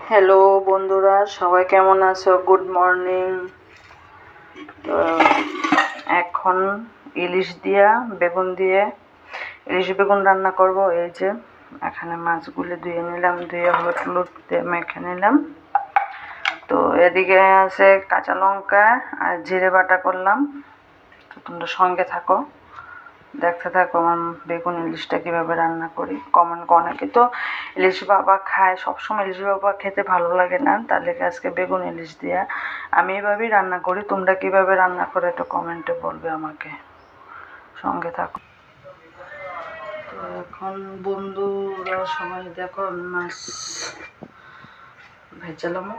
Hello বন্ধুরা, সবাই কেমন আছো? Good morning. তো এখন ইলিশ বেগুন রান্না করব। এই যে এখানে মাছগুলি ধুয়ে নিলাম, ধুয়ে হলুদ দিয়ে মেখে নিলাম। তো এদিকে আছে কাঁচা লঙ্কা আর জিরে বাটা করলাম। তো তোমরা সঙ্গে থাকো, দেখতে থাকো আমার বেগুন ইলিশটা কীভাবে রান্না করি। অনেকে তো ইলিশ বাবা খায়, সবসময় ইলিশ বাবা খেতে ভালো লাগে না, তার লেগে আজকে বেগুন ইলিশ দিয়ে আমি এভাবেই রান্না করি। তোমরা কীভাবে রান্না করো একটু কমেন্টে বলবে আমাকে, সঙ্গে থাকো। তো এখন বন্ধুরা সবাই দেখো আমি মাছ ভেজালাম।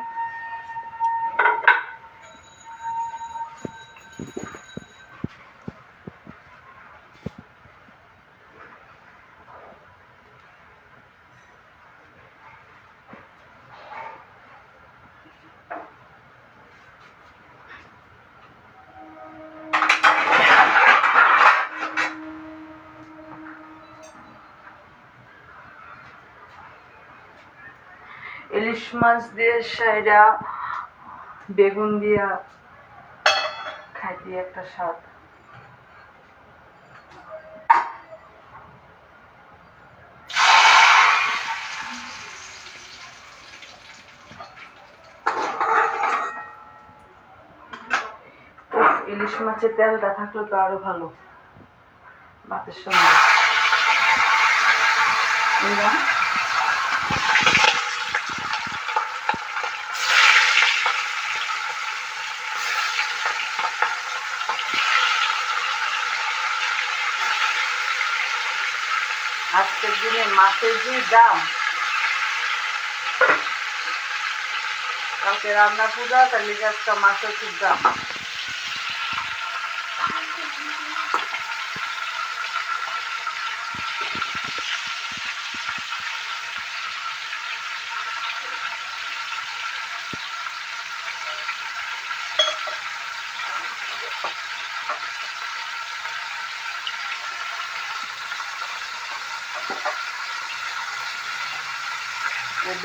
ইলিশ মাছ দিয়ে সাইডা বেগুন দিয়া খাইতে একটা স্বাদ। ইলিশ মাছের তেলটা থাকলে তো আরো ভালো ভাতের সঙ্গে। আজকের দিনে মাছের যে দাম, কালকে রান্না পূজা, তার লিগে আজকে মাছের খুব দাম।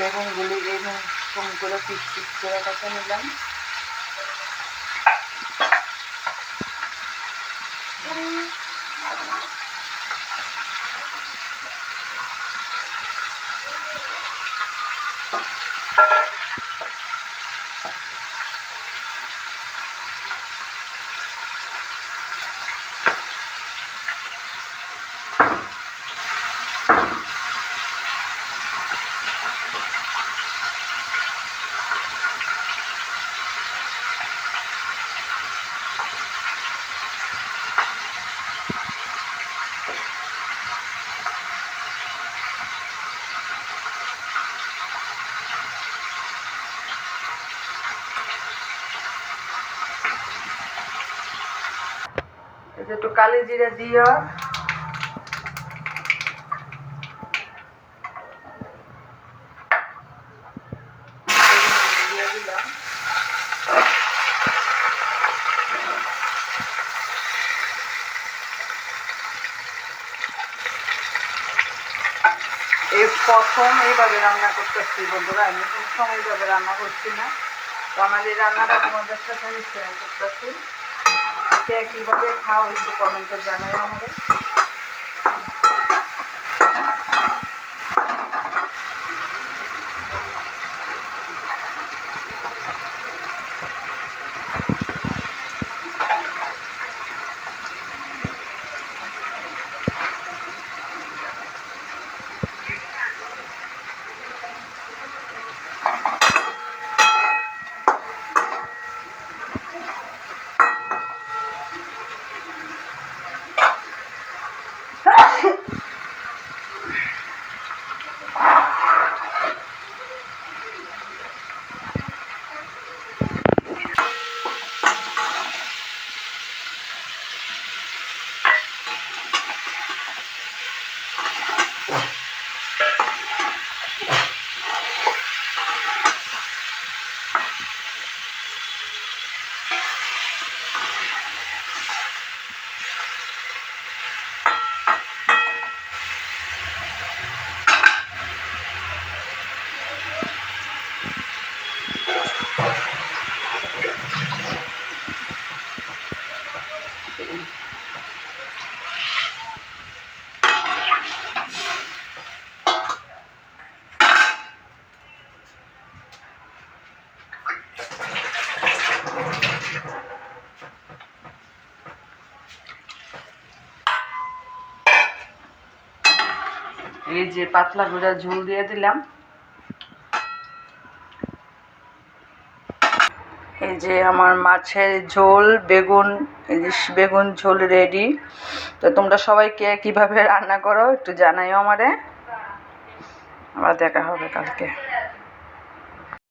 বেগুনগুলি এরকম করে পিস পিস করে কেটে নিলাম। একটু কালি জিরে দিও, দিয়ে দিলাম। এই প্রথম এইভাবে রান্না করতেছি বন্ধুরা, আমি কোনো সময় এইভাবে রান্না করছি না। তো আমার এই রান্নাটা তোমাদের সাথে আমি শেয়ার করতেছি। কে কীভাবে খাও একটু কমেন্টে জানাই আমাদের। এই যে পাতলা করে ঝোল দিয়ে দিলাম। এই যে আমার মাছের ঝোল, বেগুন, বেগুন ঝোল রেডি। তো তোমরা সবাই কে কীভাবে রান্না করো একটু জানাইও আমারে। আবার দেখা হবে কালকে।